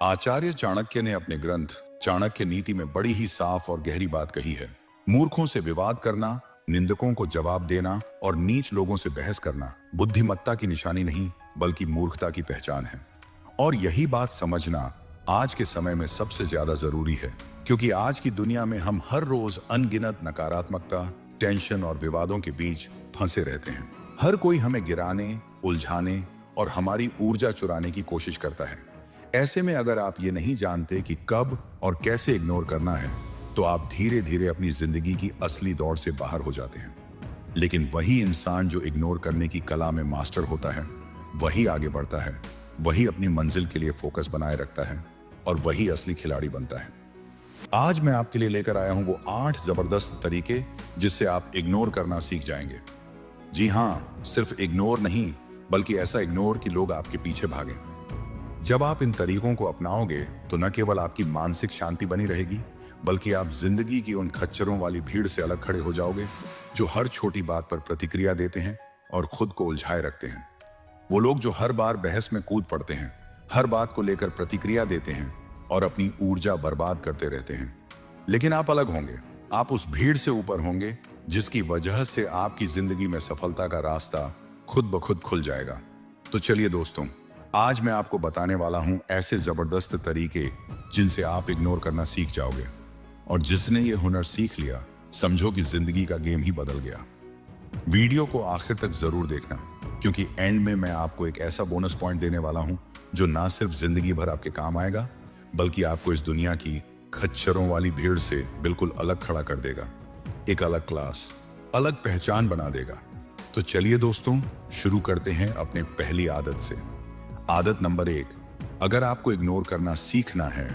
आचार्य चाणक्य ने अपने ग्रंथ चाणक्य नीति में बड़ी ही साफ और गहरी बात कही है। मूर्खों से विवाद करना, निंदकों को जवाब देना और नीच लोगों से बहस करना बुद्धिमत्ता की निशानी नहीं बल्कि मूर्खता की पहचान है। और यही बात समझना आज के समय में सबसे ज्यादा जरूरी है, क्योंकि आज की दुनिया में हम हर रोज अनगिनत नकारात्मकता, टेंशन और विवादों के बीच फंसे रहते हैं। हर कोई हमें गिराने, उलझाने और हमारी ऊर्जा चुराने की कोशिश करता है। ऐसे में अगर आप ये नहीं जानते कि कब और कैसे इग्नोर करना है, तो आप धीरे धीरे अपनी जिंदगी की असली दौड़ से बाहर हो जाते हैं। लेकिन वही इंसान जो इग्नोर करने की कला में मास्टर होता है, वही आगे बढ़ता है, वही अपनी मंजिल के लिए फोकस बनाए रखता है और वही असली खिलाड़ी बनता है। आज मैं आपके लिए लेकर आया हूं वो 8 जबरदस्त तरीके जिससे आप इग्नोर करना सीख जाएंगे। जी हाँ, सिर्फ इग्नोर नहीं, बल्कि ऐसा इग्नोर कि लोग आपके पीछे भागें। जब आप इन तरीकों को अपनाओगे तो न केवल आपकी मानसिक शांति बनी रहेगी, बल्कि आप जिंदगी की उन खच्चरों वाली भीड़ से अलग खड़े हो जाओगे जो हर छोटी बात पर प्रतिक्रिया देते हैं और खुद को उलझाए रखते हैं। वो लोग जो हर बार बहस में कूद पड़ते हैं, हर बात को लेकर प्रतिक्रिया देते हैं और अपनी ऊर्जा बर्बाद करते रहते हैं। लेकिन आप अलग होंगे, आप उस भीड़ से ऊपर होंगे जिसकी वजह से आपकी जिंदगी में सफलता का रास्ता खुद ब खुद खुल जाएगा। तो चलिए दोस्तों, आज मैं आपको बताने वाला हूं ऐसे जबरदस्त तरीके जिनसे आप इग्नोर करना सीख जाओगे, और जिसने ये हुनर सीख लिया, समझो कि जिंदगी का गेम ही बदल गया। वीडियो को आखिर तक जरूर देखना, क्योंकि एंड में मैं आपको एक ऐसा बोनस पॉइंट देने वाला हूं जो ना सिर्फ जिंदगी भर आपके काम आएगा, बल्कि आपको इस दुनिया की खच्चरों वाली भीड़ से बिल्कुल अलग खड़ा कर देगा। एक अलग क्लास, अलग पहचान बना देगा। तो चलिए दोस्तों, शुरू करते हैं अपने पहली आदत से। आदत नंबर 1, अगर आपको इग्नोर करना सीखना है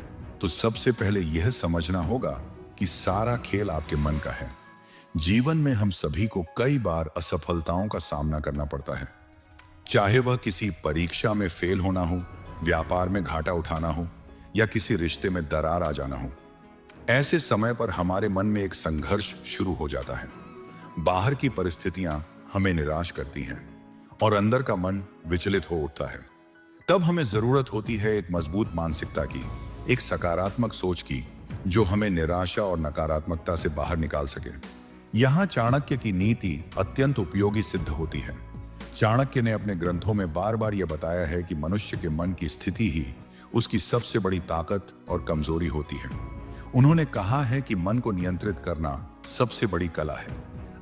तो सबसे पहले यह समझना होगा कि सारा खेल आपके मन का है। जीवन में हम सभी को कई बार असफलताओं का सामना करना पड़ता है, चाहे वह किसी परीक्षा में फेल होना हो, व्यापार में घाटा उठाना हो या किसी रिश्ते में दरार आ जाना हो। ऐसे समय पर हमारे मन में एक संघर्ष शुरू हो जाता है। बाहर की परिस्थितियां हमें निराश करती हैं और अंदर का मन विचलित हो उठता है। तब हमें जरूरत होती है एक मजबूत मानसिकता की, एक सकारात्मक सोच की, जो हमें निराशा और नकारात्मकता से बाहर निकाल सके। यहाँ चाणक्य की नीति अत्यंत उपयोगी सिद्ध होती है। चाणक्य ने अपने ग्रंथों में बार बार यह बताया है कि मनुष्य के मन की स्थिति ही उसकी सबसे बड़ी ताकत और कमजोरी होती है। उन्होंने कहा है कि मन को नियंत्रित करना सबसे बड़ी कला है।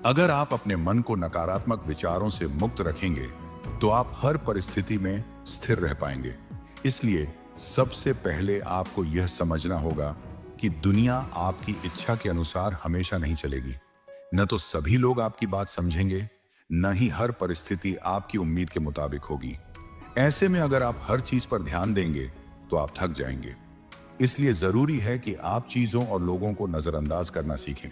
अगर आप अपने मन को नकारात्मक विचारों से मुक्त रखेंगे तो आप हर परिस्थिति में स्थिर रह पाएंगे। इसलिए सबसे पहले आपको यह समझना होगा कि दुनिया आपकी इच्छा के अनुसार हमेशा नहीं चलेगी। न तो सभी लोग आपकी बात समझेंगे, न ही हर परिस्थिति आपकी उम्मीद के मुताबिक होगी। ऐसे में अगर आप हर चीज पर ध्यान देंगे तो आप थक जाएंगे। इसलिए जरूरी है कि आप चीजों और लोगों को नजरअंदाज करना सीखें।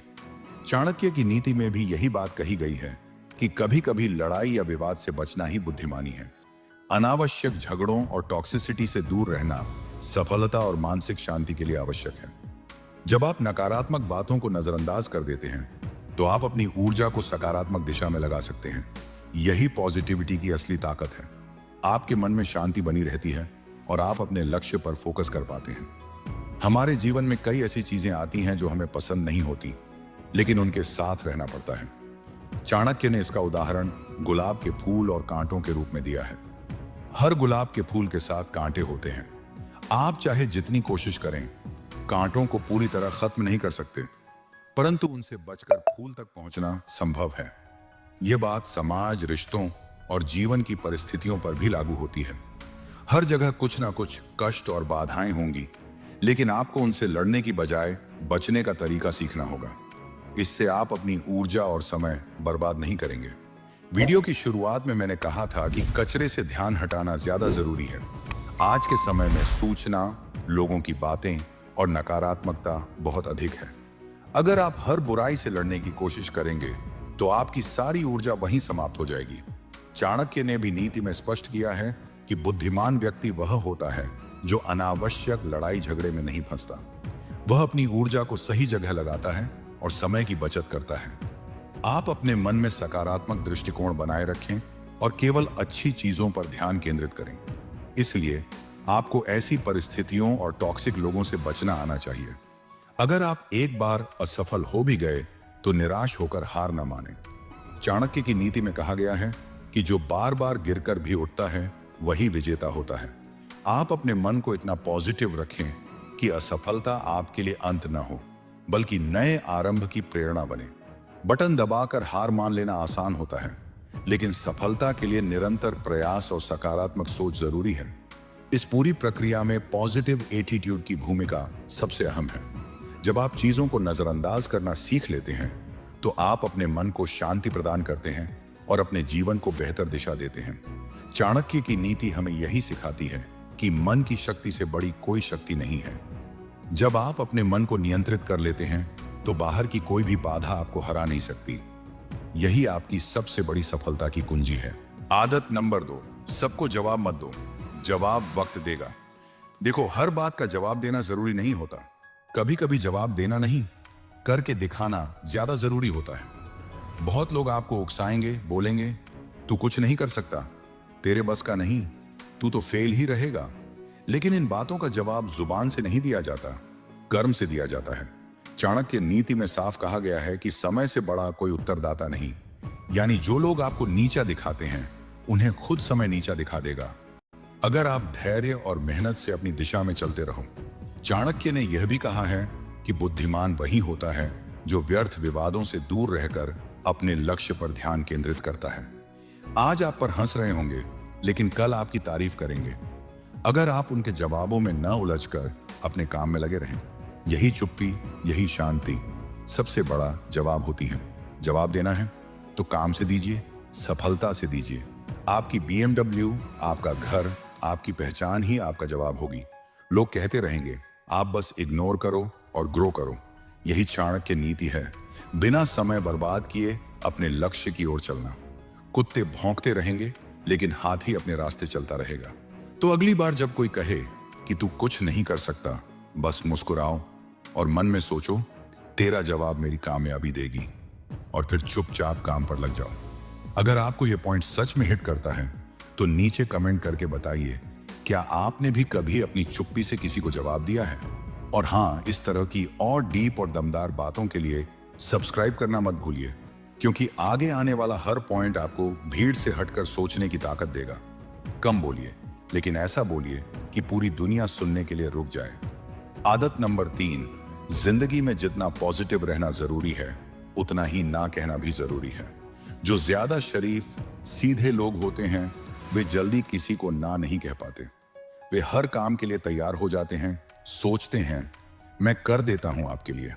चाणक्य की नीति में भी यही बात कही गई है कि कभी कभी लड़ाई या विवाद से बचना ही बुद्धिमानी है। अनावश्यक झगड़ों और टॉक्सिसिटी से दूर रहना सफलता और मानसिक शांति के लिए आवश्यक है। जब आप नकारात्मक बातों को नजरअंदाज कर देते हैं तो आप अपनी ऊर्जा को सकारात्मक दिशा में लगा सकते हैं। यही पॉजिटिविटी की असली ताकत है। आपके मन में शांति बनी रहती है और आप अपने लक्ष्य पर फोकस कर पाते हैं। हमारे जीवन में कई ऐसी चीजें आती हैं जो हमें पसंद नहीं होती, लेकिन उनके साथ रहना पड़ता है। चाणक्य ने इसका उदाहरण गुलाब के फूल और कांटों के रूप में दिया है। हर गुलाब के फूल के साथ कांटे होते हैं। आप चाहे जितनी कोशिश करें, कांटों को पूरी तरह खत्म नहीं कर सकते, परंतु उनसे बचकर फूल तक पहुंचना संभव है। यह बात समाज, रिश्तों और जीवन की परिस्थितियों पर भी लागू होती है। हर जगह कुछ ना कुछ कष्ट और बाधाएं होंगी, लेकिन आपको उनसे लड़ने की बजाय बचने का तरीका सीखना होगा। इससे आप अपनी ऊर्जा और समय बर्बाद नहीं करेंगे। वीडियो की शुरुआत में मैंने कहा था कि कचरे से ध्यान हटाना ज्यादा जरूरी है। आज के समय में सूचना, लोगों की बातें और नकारात्मकता बहुत अधिक है। अगर आप हर बुराई से लड़ने की कोशिश करेंगे तो आपकी सारी ऊर्जा वहीं समाप्त हो जाएगी। चाणक्य ने भी नीति में स्पष्ट किया है कि बुद्धिमान व्यक्ति वह होता है जो अनावश्यक लड़ाई झगड़े में नहीं फंसता। वह अपनी ऊर्जा को सही जगह लगाता है और समय की बचत करता है। आप अपने मन में सकारात्मक दृष्टिकोण बनाए रखें और केवल अच्छी चीजों पर ध्यान केंद्रित करें। इसलिए आपको ऐसी परिस्थितियों और टॉक्सिक लोगों से बचना आना चाहिए। अगर आप एक बार असफल हो भी गए तो निराश होकर हार न माने। चाणक्य की नीति में कहा गया है कि जो बार बार गिरकर भी उठता है वही विजेता होता है। आप अपने मन को इतना पॉजिटिव रखें कि असफलता आपके लिए अंत न हो, बल्कि नए आरंभ की प्रेरणा बने। बटन दबाकर हार मान लेना आसान होता है, लेकिन सफलता के लिए निरंतर प्रयास और सकारात्मक सोच जरूरी है। इस पूरी प्रक्रिया में पॉजिटिव एटीट्यूड की भूमिका सबसे अहम है। जब आप चीजों को नजरअंदाज करना सीख लेते हैं तो आप अपने मन को शांति प्रदान करते हैं और अपने जीवन को बेहतर दिशा देते हैं। चाणक्य की नीति हमें यही सिखाती है कि मन की शक्ति से बड़ी कोई शक्ति नहीं है। जब आप अपने मन को नियंत्रित कर लेते हैं तो बाहर की कोई भी बाधा आपको हरा नहीं सकती। यही आपकी सबसे बड़ी सफलता की कुंजी है। आदत नंबर 2, सबको जवाब मत दो, जवाब वक्त देगा। देखो, हर बात का जवाब देना जरूरी नहीं होता। कभी कभी जवाब देना नहीं, करके दिखाना ज्यादा जरूरी होता है। बहुत लोग आपको उकसाएंगे, बोलेंगे तू कुछ नहीं कर सकता, तेरे बस का नहीं, तू तो फेल ही रहेगा। लेकिन इन बातों का जवाब जुबान से नहीं दिया जाता, कर्म से दिया जाता है। चाणक्य नीति में साफ कहा गया है कि समय से बड़ा कोई उत्तरदाता नहीं। यानी जो लोग आपको नीचा दिखाते हैं उन्हें खुद समय नीचा दिखा देगा, अगर आप धैर्य और मेहनत से अपनी दिशा में चलते रहो। चाणक्य ने यह भी कहा है कि बुद्धिमान वही होता है जो व्यर्थ विवादों से दूर रहकर अपने लक्ष्य पर ध्यान केंद्रित करता है। आज आप पर हंस रहे होंगे, लेकिन कल आपकी तारीफ करेंगे, अगर आप उनके जवाबों में न उलझकर अपने काम में लगे रहें। यही चुप्पी, यही शांति सबसे बड़ा जवाब होती है। जवाब देना है तो काम से दीजिए, सफलता से दीजिए। आपकी BMW, आपका घर, आपकी पहचान ही आपका जवाब होगी। लोग कहते रहेंगे, आप बस इग्नोर करो और ग्रो करो। यही चाणक्य नीति है, बिना समय बर्बाद किए अपने लक्ष्य की ओर चलना। कुत्ते भौंकते रहेंगे लेकिन हाथी अपने रास्ते चलता रहेगा। तो अगली बार जब कोई कहे कि तू कुछ नहीं कर सकता, बस मुस्कुराओ और मन में सोचो, तेरा जवाब मेरी कामयाबी देगी, और फिर चुपचाप काम पर लग जाओ। अगर आपको यह पॉइंट सच में हिट करता है तो नीचे कमेंट करके बताइए, क्या आपने भी कभी अपनी चुप्पी से किसी को जवाब दिया है? और हाँ, इस तरह की और डीप और दमदार बातों के लिए सब्सक्राइब करना मत भूलिए, क्योंकि आगे आने वाला हर पॉइंट आपको भीड़ से हटकर सोचने की ताकत देगा। कम बोलिए, लेकिन ऐसा बोलिए कि पूरी दुनिया सुनने के लिए रुक जाए। आदत नंबर 3, जिंदगी में जितना पॉजिटिव रहना जरूरी है उतना ही ना कहना भी जरूरी है। जो ज्यादा शरीफ, सीधे लोग होते हैं वे जल्दी किसी को ना नहीं कह पाते। वे हर काम के लिए तैयार हो जाते हैं, सोचते हैं मैं कर देता हूं आपके लिए,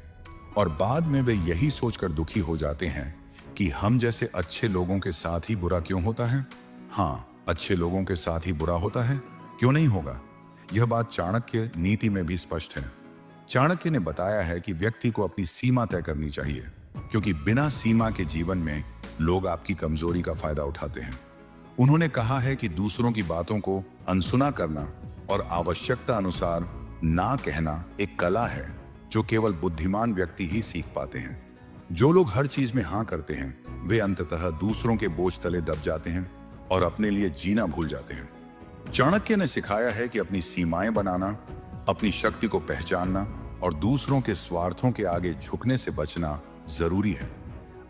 और बाद में वे यही सोचकर दुखी हो जाते हैं कि हम जैसे अच्छे लोगों के साथ ही बुरा क्यों होता है। हाँ, अच्छे लोगों के साथ ही बुरा होता है, क्यों नहीं होगा। यह बात चाणक्य नीति में भी स्पष्ट है। चाणक्य ने बताया है कि व्यक्ति को अपनी सीमा तय करनी चाहिए, क्योंकि बिना सीमा के जीवन में लोग आपकी कमजोरी का फायदा उठाते हैं। उन्होंने कहा है कि दूसरों की बातों को अनसुना करना और आवश्यकता अनुसार ना कहना एक कला है जो केवल बुद्धिमान व्यक्ति ही सीख पाते हैं। जो लोग हर चीज में हाँ करते हैं वे अंततः दूसरों के बोझ तले दब जाते हैं और अपने लिए जीना भूल जाते हैं। चाणक्य ने सिखाया है कि अपनी सीमाएं बनाना, अपनी शक्ति को पहचानना और दूसरों के स्वार्थों के आगे झुकने से बचना जरूरी है।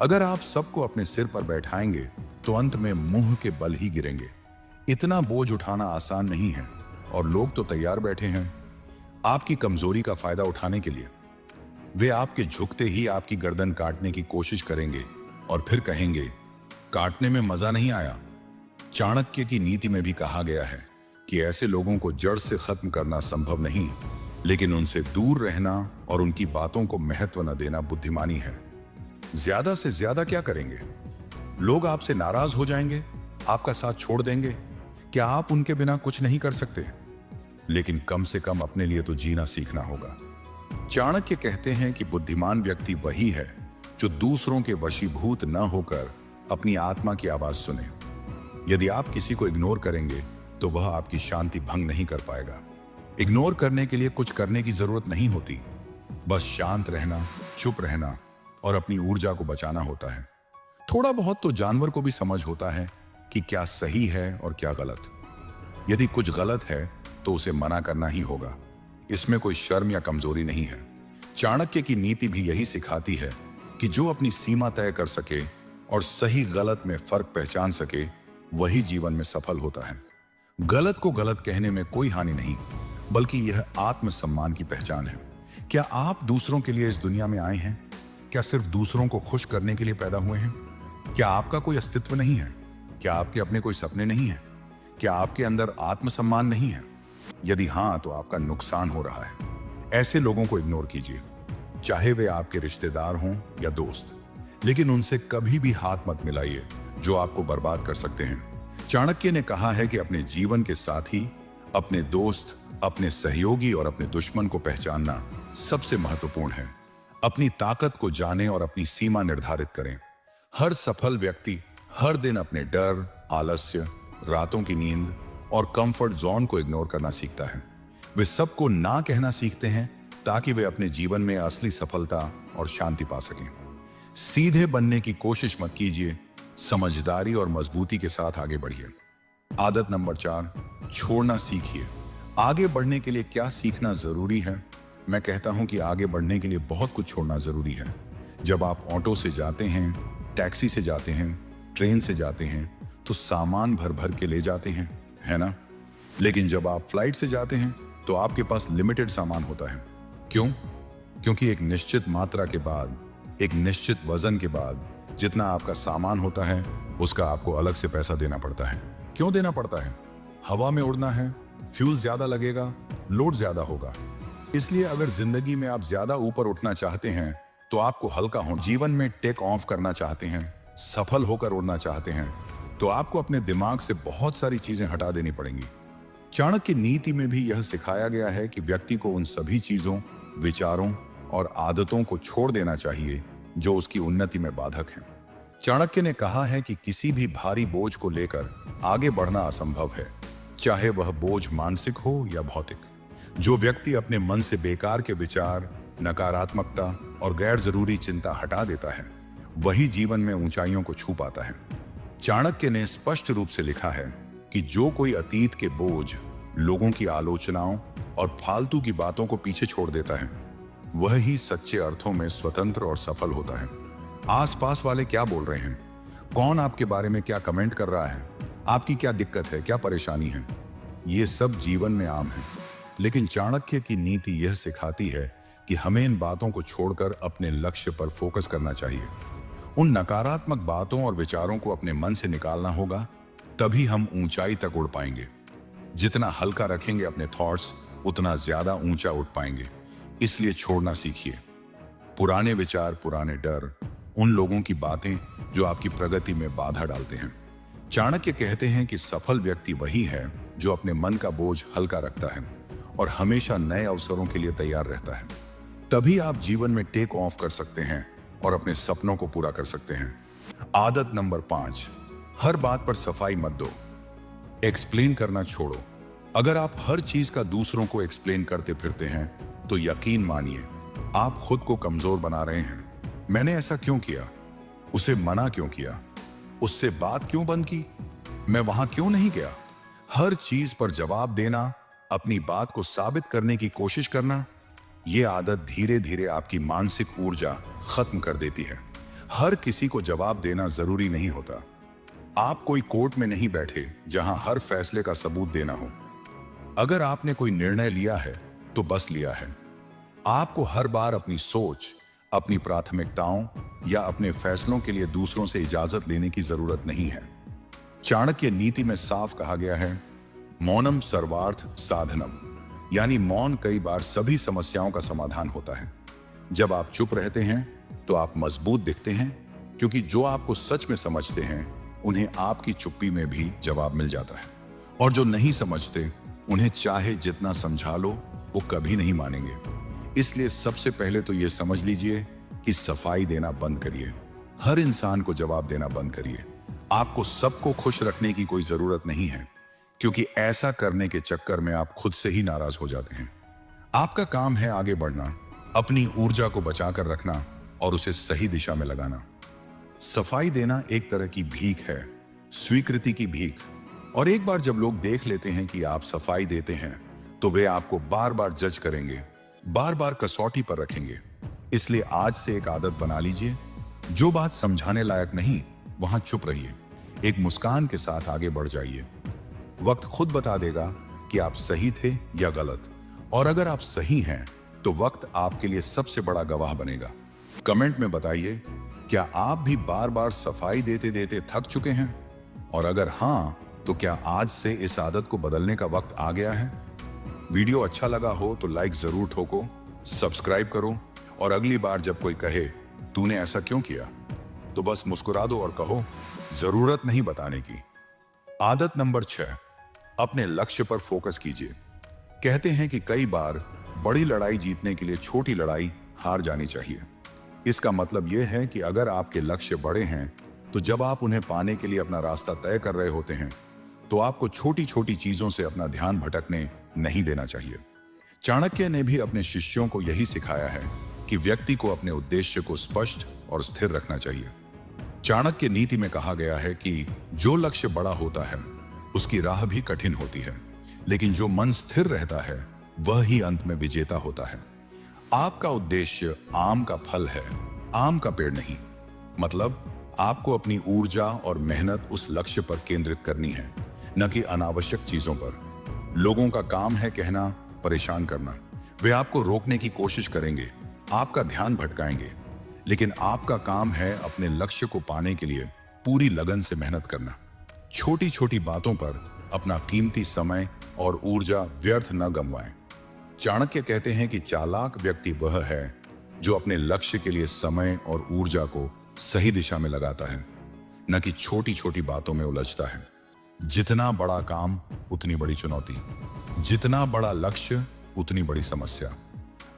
अगर आप सबको अपने सिर पर बैठाएंगे तो अंत में मुंह के बल ही गिरेंगे। इतना बोझ उठाना आसान नहीं है, और लोग तो तैयार बैठे हैं आपकी कमजोरी का फायदा उठाने के लिए। वे आपके झुकते ही आपकी गर्दन काटने की कोशिश करेंगे और फिर कहेंगे, काटने में मजा नहीं आया। चाणक्य की नीति में भी कहा गया है कि ऐसे लोगों को जड़ से खत्म करना संभव नहीं, लेकिन उनसे दूर रहना और उनकी बातों को महत्व न देना बुद्धिमानी है। ज्यादा से ज्यादा क्या करेंगे? लोग आपसे नाराज हो जाएंगे, आपका साथ छोड़ देंगे। क्या आप उनके बिना कुछ नहीं कर सकते? लेकिन कम से कम अपने लिए तो जीना सीखना होगा। चाणक्य कहते हैं कि बुद्धिमान व्यक्ति वही है जो दूसरों के वशीभूत न होकर अपनी आत्मा की आवाज सुने। यदि आप किसी को इग्नोर करेंगे तो वह आपकी शांति भंग नहीं कर पाएगा। इग्नोर करने के लिए कुछ करने की जरूरत नहीं होती, बस शांत रहना, चुप रहना और अपनी ऊर्जा को बचाना होता है। थोड़ा बहुत तो जानवर को भी समझ होता है कि क्या सही है और क्या गलत। यदि कुछ गलत है तो उसे मना करना ही होगा। इसमें कोई शर्म या कमजोरी नहीं है। चाणक्य की नीति भी यही सिखाती है कि जो अपनी सीमा तय कर सके और सही गलत में फर्क पहचान सके, वही जीवन में सफल होता है। गलत को गलत कहने में कोई हानि नहीं, बल्कि यह आत्मसम्मान की पहचान है। क्या आप दूसरों के लिए इस दुनिया में आए हैं? क्या सिर्फ दूसरों को खुश करने के लिए पैदा हुए हैं? क्या आपका कोई अस्तित्व नहीं है? क्या आपके अपने कोई सपने नहीं हैं? क्या आपके अंदर आत्मसम्मान नहीं है? यदि हाँ, तो आपका नुकसान हो रहा है। ऐसे लोगों को इग्नोर कीजिए, चाहे वे आपके रिश्तेदार हों या दोस्त, लेकिन उनसे कभी भी हाथ मत मिलाइए जो आपको बर्बाद कर सकते हैं। चाणक्य ने कहा है कि अपने जीवन के साथ ही अपने दोस्त, अपने सहयोगी और अपने दुश्मन को पहचानना सबसे महत्वपूर्ण है। अपनी ताकत को जानें और अपनी सीमा निर्धारित करें। हर सफल व्यक्ति हर दिन अपने डर, आलस्य, रातों की नींद और कंफर्ट जोन को इग्नोर करना सीखता है। वे सबको ना कहना सीखते हैं ताकि वे अपने जीवन में असली सफलता और शांति पा सकें। सीधे बनने की कोशिश मत कीजिए, समझदारी और मजबूती के साथ आगे बढ़िए। आदत नंबर 4, छोड़ना सीखिए। आगे बढ़ने के लिए क्या सीखना जरूरी है? मैं कहता हूं कि आगे बढ़ने के लिए बहुत कुछ छोड़ना जरूरी है। जब आप ऑटो से जाते हैं, टैक्सी से जाते हैं, ट्रेन से जाते हैं, तो सामान भर भर के ले जाते हैं, है ना? लेकिन जब आप फ्लाइट से जाते हैं तो आपके पास लिमिटेड सामान होता है। क्यों? क्योंकि एक निश्चित मात्रा के बाद, एक निश्चित वजन के बाद जितना आपका सामान होता है, उसका आपको अलग से पैसा देना पड़ता है। क्यों देना पड़ता है? हवा में उड़ना है, फ्यूल ज्यादा लगेगा, लोड ज्यादा होगा। इसलिए अगर जिंदगी में आप ज्यादा ऊपर उठना चाहते हैं तो आपको हल्का हो। जीवन में टेक ऑफ करना चाहते हैं, सफल होकर उड़ना चाहते हैं, तो आपको अपने दिमाग से बहुत सारी चीजें हटा देनी पड़ेंगी। चाणक्य नीति में भी यह सिखाया गया है कि व्यक्ति को उन सभी चीजों, विचारों और आदतों को छोड़ देना चाहिए जो उसकी उन्नति में बाधक हैं। चाणक्य ने कहा है कि किसी भी भारी बोझ को लेकर आगे बढ़ना असंभव है, चाहे वह बोझ मानसिक हो या भौतिक। जो व्यक्ति अपने मन से बेकार के विचार, नकारात्मकता और गैर जरूरी चिंता हटा देता है, वही जीवन में ऊंचाइयों को छू पाता है। चाणक्य ने स्पष्ट रूप से लिखा है कि जो कोई अतीत के बोझ, लोगों की आलोचनाओं और फालतू की बातों को पीछे छोड़ देता है, वह ही सच्चे अर्थों में स्वतंत्र और सफल होता है। आसपास वाले क्या बोल रहे हैं, कौन आपके बारे में क्या कमेंट कर रहा है, आपकी क्या दिक्कत है, क्या परेशानी है, ये सब जीवन में आम है। लेकिन चाणक्य की नीति यह सिखाती है कि हमें इन बातों को छोड़कर अपने लक्ष्य पर फोकस करना चाहिए। उन नकारात्मक बातों और विचारों को अपने मन से निकालना होगा, तभी हम ऊंचाई तक उड़ पाएंगे। जितना हल्का रखेंगे अपने थॉट्स, उतना ज्यादा ऊंचा उठ पाएंगे। इसलिए छोड़ना सीखिए। पुराने विचार, पुराने डर, उन लोगों की बातें जो आपकी प्रगति में बाधा डालते हैं। चाणक्य कहते हैं कि सफल व्यक्ति वही है जो अपने मन का बोझ हल्का रखता है और हमेशा नए अवसरों के लिए तैयार रहता है। तभी आप जीवन में टेक ऑफ कर सकते हैं और अपने सपनों को पूरा कर सकते हैं। आदत नंबर 5, हर बात पर सफाई मत दो। एक्सप्लेन करना छोड़ो। अगर आप हर चीज का दूसरों को एक्सप्लेन करते फिरते हैं तो यकीन मानिए आप खुद को कमजोर बना रहे हैं। मैंने ऐसा क्यों किया, उसे मना क्यों किया, उससे बात क्यों बंद की, मैं वहां क्यों नहीं गया। हर चीज पर जवाब देना, अपनी बात को साबित करने की कोशिश करना, यह आदत धीरे धीरे आपकी मानसिक ऊर्जा खत्म कर देती है। हर किसी को जवाब देना जरूरी नहीं होता। आप कोई कोर्ट में नहीं बैठे जहां हर फैसले का सबूत देना हो। अगर आपने कोई निर्णय लिया है तो बस लिया है। आपको हर बार अपनी सोच, अपनी प्राथमिकताओं या अपने फैसलों के लिए दूसरों से इजाजत लेने की जरूरत नहीं है। चाणक्य नीति में साफ कहा गया है, मौनम सर्वार्थ साधनम, यानी मौन कई बार सभी समस्याओं का समाधान होता है। जब आप चुप रहते हैं तो आप मजबूत दिखते हैं, क्योंकि जो आपको सच में समझते हैं उन्हें आपकी चुप्पी में भी जवाब मिल जाता है, और जो नहीं समझते उन्हें चाहे जितना समझा लो वो कभी नहीं मानेंगे। इसलिए सबसे पहले तो ये समझ लीजिए कि सफाई देना बंद करिए। हर इंसान को जवाब देना बंद करिए। आपको सबको खुश रखने की कोई जरूरत नहीं है, क्योंकि ऐसा करने के चक्कर में आप खुद से ही नाराज हो जाते हैं। आपका काम है आगे बढ़ना, अपनी ऊर्जा को बचाकर रखना और उसे सही दिशा में लगाना। सफाई देना एक तरह की भीख है, स्वीकृति की भीख। और एक बार जब लोग देख लेते हैं कि आप सफाई देते हैं तो वे आपको बार बार जज करेंगे, बार बार कसौटी पर रखेंगे। इसलिए आज से एक आदत बना लीजिए, जो बात समझाने लायक नहीं वहां चुप रहिए, एक मुस्कान के साथ आगे बढ़ जाइए। वक्त खुद बता देगा कि आप सही थे या गलत, और अगर आप सही हैं तो वक्त आपके लिए सबसे बड़ा गवाह बनेगा। कमेंट में बताइए, क्या आप भी बार बार सफाई देते देते थक चुके हैं? और अगर हाँ, तो क्या आज से इस आदत को बदलने का वक्त आ गया है? वीडियो अच्छा लगा हो तो लाइक जरूर ठोको, सब्सक्राइब करो, और अगली बार जब कोई कहे तूने ऐसा क्यों किया, तो बस मुस्कुरा दो और कहो जरूरत नहीं बताने की। आदत नंबर 6, अपने लक्ष्य पर फोकस कीजिए। कहते हैं कि कई बार बड़ी लड़ाई जीतने के लिए छोटी लड़ाई हार जानी चाहिए। इसका मतलब यह है कि अगर आपके लक्ष्य बड़े हैं तो जब आप उन्हें पाने के लिए अपना रास्ता तय कर रहे होते हैं तो आपको छोटी छोटी चीजों से अपना ध्यान भटकने नहीं देना चाहिए। चाणक्य ने भी अपने शिष्यों को यही सिखाया है कि व्यक्ति को अपने उद्देश्य को स्पष्ट और स्थिर रखना चाहिए। चाणक्य नीति में कहा गया है कि जो लक्ष्य बड़ा होता है उसकी राह भी कठिन होती है, लेकिन जो मन स्थिर रहता है वह ही अंत में विजेता होता है। आपका उद्देश्य आम का फल है, आम का पेड़ नहीं। मतलब आपको अपनी ऊर्जा और मेहनत उस लक्ष्य पर केंद्रित करनी है, न कि अनावश्यक चीजों पर। लोगों का काम है कहना, परेशान करना। वे आपको रोकने की कोशिश करेंगे, आपका ध्यान भटकाएंगे, लेकिन आपका काम है अपने लक्ष्य को पाने के लिए पूरी लगन से मेहनत करना। छोटी छोटी बातों पर अपना कीमती समय और ऊर्जा व्यर्थ न गंवाएं। चाणक्य कहते हैं कि चालाक व्यक्ति वह है जो अपने लक्ष्य के लिए समय और ऊर्जा को सही दिशा में लगाता है, न कि छोटी छोटी बातों में उलझता है। जितना बड़ा काम उतनी बड़ी चुनौती, जितना बड़ा लक्ष्य उतनी बड़ी समस्या।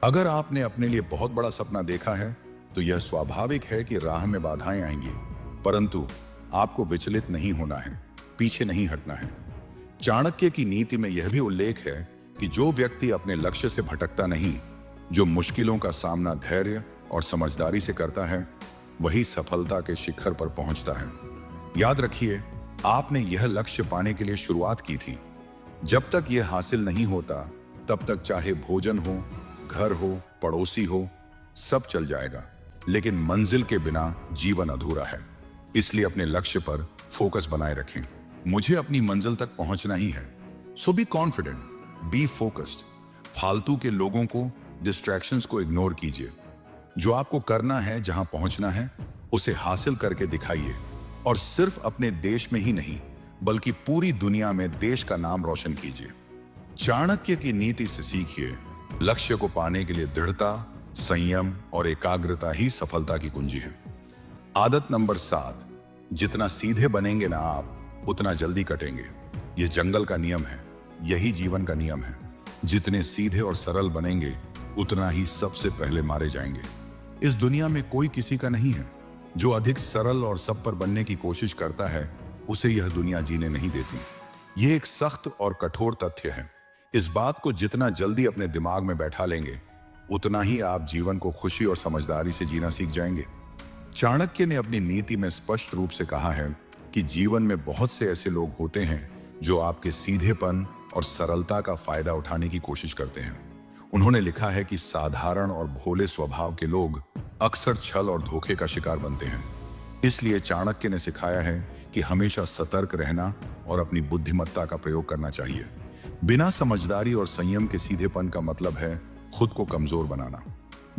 अगर आपने अपने लिए बहुत बड़ा सपना देखा है तो यह स्वाभाविक है कि राह में बाधाएं आएंगी, परंतु आपको विचलित नहीं होना है, पीछे नहीं हटना है। चाणक्य की नीति में यह भी उल्लेख है कि जो व्यक्ति अपने लक्ष्य से भटकता नहीं, जो मुश्किलों का सामना धैर्य और समझदारी से करता है, वही सफलता के शिखर पर पहुंचता है। याद रखिए, आपने यह लक्ष्य पाने के लिए शुरुआत की थी। जब तक यह हासिल नहीं होता तब तक चाहे भोजन हो, घर हो, पड़ोसी हो, सब चल जाएगा, लेकिन मंजिल के बिना जीवन अधूरा है। इसलिए अपने लक्ष्य पर फोकस बनाए रखें। मुझे अपनी मंजिल तक पहुंचना ही है, सो बी कॉन्फिडेंट, बी फोकस्ड। फालतू के लोगों को, डिस्ट्रैक्शंस को इग्नोर कीजिए। जो आपको करना है, जहां पहुंचना है, उसे हासिल करके दिखाइए, और सिर्फ अपने देश में ही नहीं बल्कि पूरी दुनिया में देश का नाम रोशन कीजिए। चाणक्य की नीति से सीखिए, लक्ष्य को पाने के लिए दृढ़ता, संयम और एकाग्रता ही सफलता की कुंजी है। आदत नंबर 7, जितना सीधे बनेंगे ना आप, उतना जल्दी कटेंगे। यह जंगल का नियम है, यही जीवन का नियम है। जितने सीधे और सरल बनेंगे उतना ही सबसे पहले मारे जाएंगे। इस दुनिया में कोई किसी का नहीं है। जो अधिक सरल और सब पर बनने की कोशिश करता है उसे यह दुनिया जीने नहीं देती। यह एक सख्त और कठोर तथ्य है। इस बात को जितना जल्दी अपने दिमाग में बैठा लेंगे उतना ही आप जीवन को खुशी और समझदारी से जीना सीख जाएंगे। चाणक्य ने अपनी नीति में स्पष्ट रूप से कहा है कि जीवन में बहुत से ऐसे लोग होते हैं जो आपके सीधेपन और सरलता का फायदा उठाने की कोशिश करते हैं। उन्होंने लिखा है कि साधारण और भोले स्वभाव के लोग अक्सर छल और धोखे का शिकार बनते हैं। इसलिए चाणक्य ने सिखाया है कि हमेशा सतर्क रहना और अपनी बुद्धिमत्ता का प्रयोग करना चाहिए। बिना समझदारी और संयम के सीधेपन का मतलब है खुद को कमजोर बनाना।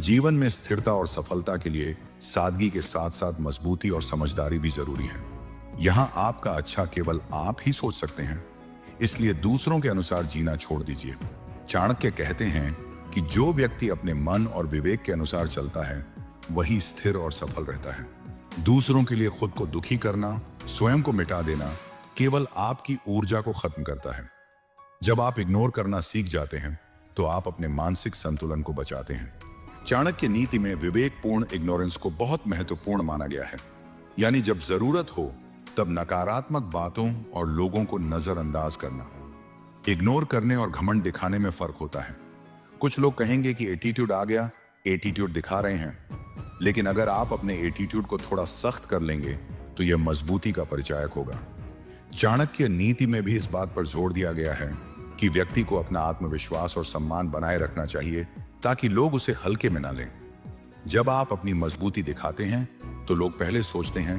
जीवन में स्थिरता और सफलता के लिए सादगी के साथ साथ मजबूती और समझदारी भी जरूरी है। यहाँ आपका अच्छा केवल आप ही सोच सकते हैं, इसलिए दूसरों के अनुसार जीना छोड़ दीजिए। चाणक्य कहते हैं कि जो व्यक्ति अपने मन और विवेक के अनुसार चलता है वही स्थिर और सफल रहता है। दूसरों के लिए खुद को दुखी करना, स्वयं को मिटा देना केवल आपकी ऊर्जा को खत्म करता है। जब आप इग्नोर करना सीख जाते हैं तो आप अपने मानसिक संतुलन को बचाते हैं। चाणक्य नीति में विवेकपूर्ण इग्नोरेंस को बहुत महत्वपूर्ण माना गया है। यानी जब जरूरत हो तब नकारात्मक बातों और लोगों को नजरअंदाज करना। इग्नोर करने और घमंड दिखाने में फर्क होता है। कुछ लोग कहेंगे कि एटीट्यूड आ गया, एटीट्यूड दिखा रहे हैं, लेकिन अगर आप अपने एटीट्यूड को थोड़ा सख्त कर लेंगे तो यह मजबूती का परिचायक होगा। चाणक्य नीति में भी इस बात पर जोर दिया गया है कि व्यक्ति को अपना आत्मविश्वास और सम्मान बनाए रखना चाहिए ताकि लोग उसे हल्के में ना लें। जब आप अपनी मजबूती दिखाते हैं तो लोग पहले सोचते हैं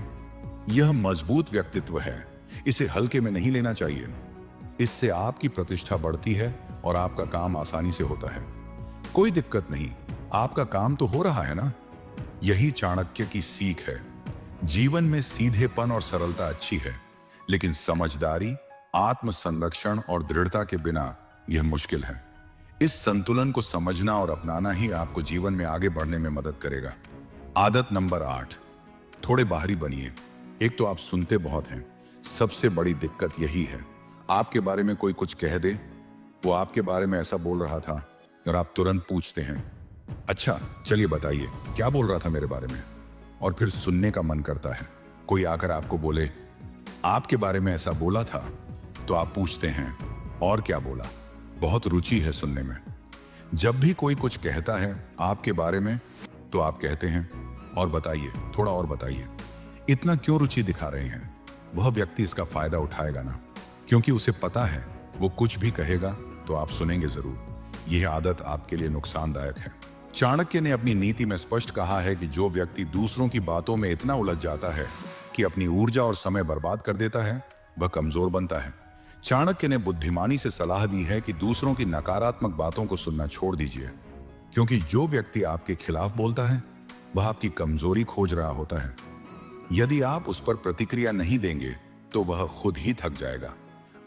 यह मजबूत व्यक्तित्व है, इसे हल्के में नहीं लेना चाहिए। इससे आपकी प्रतिष्ठा बढ़ती है और आपका काम आसानी से होता है। कोई दिक्कत नहीं, आपका काम तो हो रहा है ना। यही चाणक्य की सीख है। जीवन में सीधेपन और सरलता अच्छी है, लेकिन समझदारी, आत्म संरक्षण और दृढ़ता के बिना यह मुश्किल है। इस संतुलन को समझना और अपनाना ही आपको जीवन में आगे बढ़ने में मदद करेगा। आदत नंबर 8, थोड़े बाहरी बनिए। एक तो आप सुनते बहुत हैं, सबसे बड़ी दिक्कत यही है। आपके बारे में कोई कुछ कह दे, वो आपके बारे में ऐसा बोल रहा था, और आप तुरंत पूछते हैं अच्छा चलिए बताइए क्या बोल रहा था मेरे बारे में। और फिर सुनने का मन करता है। कोई आकर आपको बोले आपके बारे में ऐसा बोला था, तो आप पूछते हैं और क्या बोला। बहुत रुचि है सुनने में। जब भी कोई कुछ कहता है आपके बारे में तो आप कहते हैं और बताइए, थोड़ा और बताइए। इतना क्यों रुचि दिखा रहे हैं? वह व्यक्ति इसका फायदा उठाएगा ना, क्योंकि उसे पता है वो कुछ भी कहेगा तो आप सुनेंगे जरूर। यह आदत आपके लिए नुकसानदायक है। चाणक्य ने अपनी नीति में स्पष्ट कहा है कि जो व्यक्ति दूसरों की बातों में इतना उलझ जाता है कि अपनी ऊर्जा और समय बर्बाद कर देता है, वह कमजोर बनता है। चाणक्य ने बुद्धिमानी से सलाह दी है कि दूसरों की नकारात्मक बातों को सुनना छोड़ दीजिए, क्योंकि जो व्यक्ति आपके खिलाफ बोलता है वह आपकी कमजोरी खोज रहा होता है। यदि आप उस पर प्रतिक्रिया नहीं देंगे तो वह खुद ही थक जाएगा।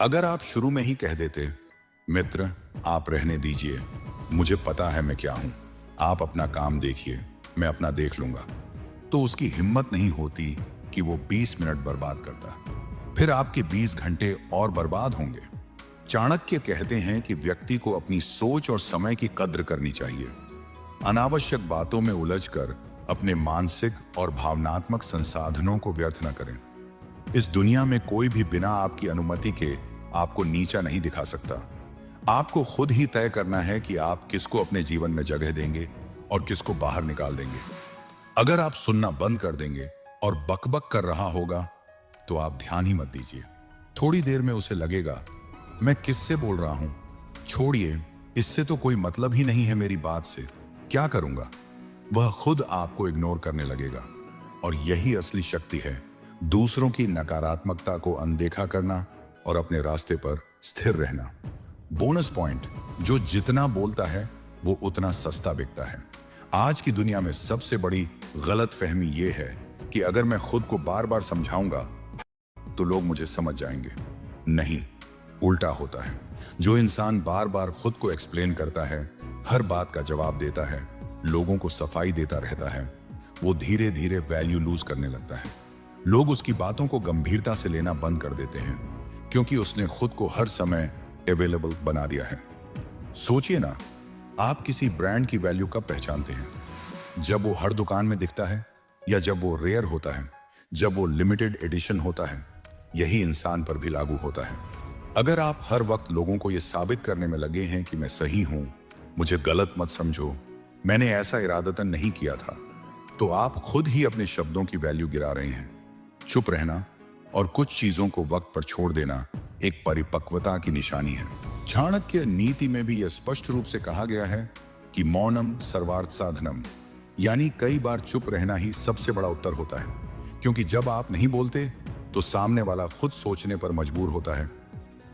अगर आप शुरू में ही कह देते मित्र आप रहने दीजिए, मुझे पता है मैं क्या हूं, आप अपना काम देखिए, मैं अपना देख लूंगा, तो उसकी हिम्मत नहीं होती कि वो 20 मिनट बर्बाद करता। फिर आपके 20 घंटे और बर्बाद होंगे। चाणक्य कहते हैं कि व्यक्ति को अपनी सोच और समय की कद्र करनी चाहिए। अनावश्यक बातों में उलझकर अपने मानसिक और भावनात्मक संसाधनों को व्यर्थ न करें। इस दुनिया में कोई भी बिना आपकी अनुमति के आपको नीचा नहीं दिखा सकता। आपको खुद ही तय करना है कि आप किसको अपने जीवन में जगह देंगे और किसको बाहर निकाल देंगे। अगर आप सुनना बंद कर देंगे और बकबक कर रहा होगा तो आप ध्यान ही मत दीजिए। थोड़ी देर में उसे लगेगा मैं किससे बोल रहा हूं, छोड़िए, इससे तो कोई मतलब ही नहीं है मेरी बात से, क्या करूंगा। वह खुद आपको इग्नोर करने लगेगा। और यही असली शक्ति है, दूसरों की नकारात्मकता को अनदेखा करना और अपने रास्ते पर स्थिर रहना। बोनस पॉइंट, जो जितना बोलता है वो उतना सस्ता बिकता है। आज की दुनिया में सबसे बड़ी गलतफहमी ये है कि अगर मैं खुद को बार बार समझाऊंगा तो लोग मुझे समझ जाएंगे। नहीं, उल्टा होता है। जो इंसान बार बार खुद को एक्सप्लेन करता है, हर बात का जवाब देता है, लोगों को सफाई देता रहता है, वो धीरे धीरे वैल्यू लूज करने लगता है। लोग उसकी बातों को गंभीरता से लेना बंद कर देते हैं, क्योंकि उसने खुद को हर समय अवेलेबल बना दिया है। सोचिए ना, आप किसी ब्रांड की वैल्यू कब पहचानते हैं? जब वो हर दुकान में दिखता है, या जब वो रेयर होता है, जब वो लिमिटेड एडिशन होता है। यही इंसान पर भी लागू होता है। अगर आप हर वक्त लोगों को यह साबित करने में लगे हैं कि मैं सही हूं, मुझे गलत मत समझो, मैंने ऐसा इरादतन नहीं किया था, तो आप खुद ही अपने शब्दों की वैल्यू गिरा रहे हैं। चुप रहना और कुछ चीजों को वक्त पर छोड़ देना एक परिपक्वता की निशानी है। चाणक्य नीति में भी यह स्पष्ट रूप से कहा गया है कि मौनम सर्वार्थ साधनम, यानी कई बार चुप रहना ही सबसे बड़ा उत्तर होता है। क्योंकि जब आप नहीं बोलते तो सामने वाला खुद सोचने पर मजबूर होता है,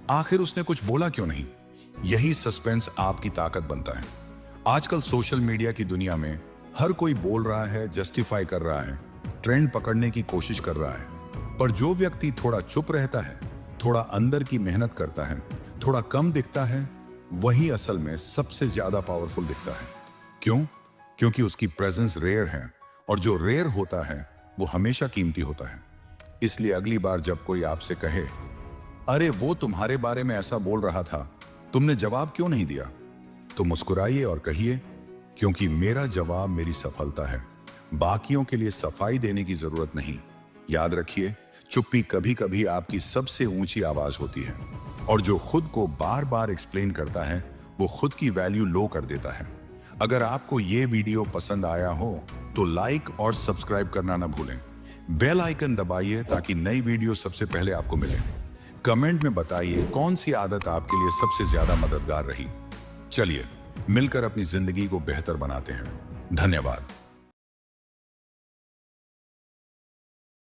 आखिर उसने कुछ बोला क्यों नहीं। यही सस्पेंस आपकी ताकत बनता है। आजकल सोशल मीडिया की दुनिया में हर कोई बोल रहा है, जस्टिफाई कर रहा है, ट्रेंड पकड़ने की कोशिश कर रहा है। पर जो व्यक्ति थोड़ा चुप रहता है, थोड़ा अंदर की मेहनत करता है, थोड़ा कम दिखता है, वही असल में सबसे ज्यादा पावरफुल दिखता है। क्यों? क्योंकि उसकी प्रेजेंस रेयर है, और जो रेयर होता है वो हमेशा कीमती होता है। इसलिए अगली बार जब कोई आपसे कहे अरे वो तुम्हारे बारे में ऐसा बोल रहा था, तुमने जवाब क्यों नहीं दिया, तो मुस्कुराइए और कहिए क्योंकि मेरा जवाब मेरी सफलता है, बाकियों के लिए सफाई देने की जरूरत नहीं। याद रखिए, चुप्पी कभी कभी आपकी सबसे ऊंची आवाज होती है, और जो खुद को बार बार एक्सप्लेन करता है वो खुद की वैल्यू लो कर देता है। अगर आपको ये वीडियो पसंद आया हो तो लाइक और सब्सक्राइब करना ना भूलें। बेल आइकन दबाइए ताकि नई वीडियो सबसे पहले आपको मिले। कमेंट में बताइए कौन सी आदत आपके लिए सबसे ज्यादा मददगार रही। चलिए मिलकर अपनी जिंदगी को बेहतर बनाते हैं। धन्यवाद।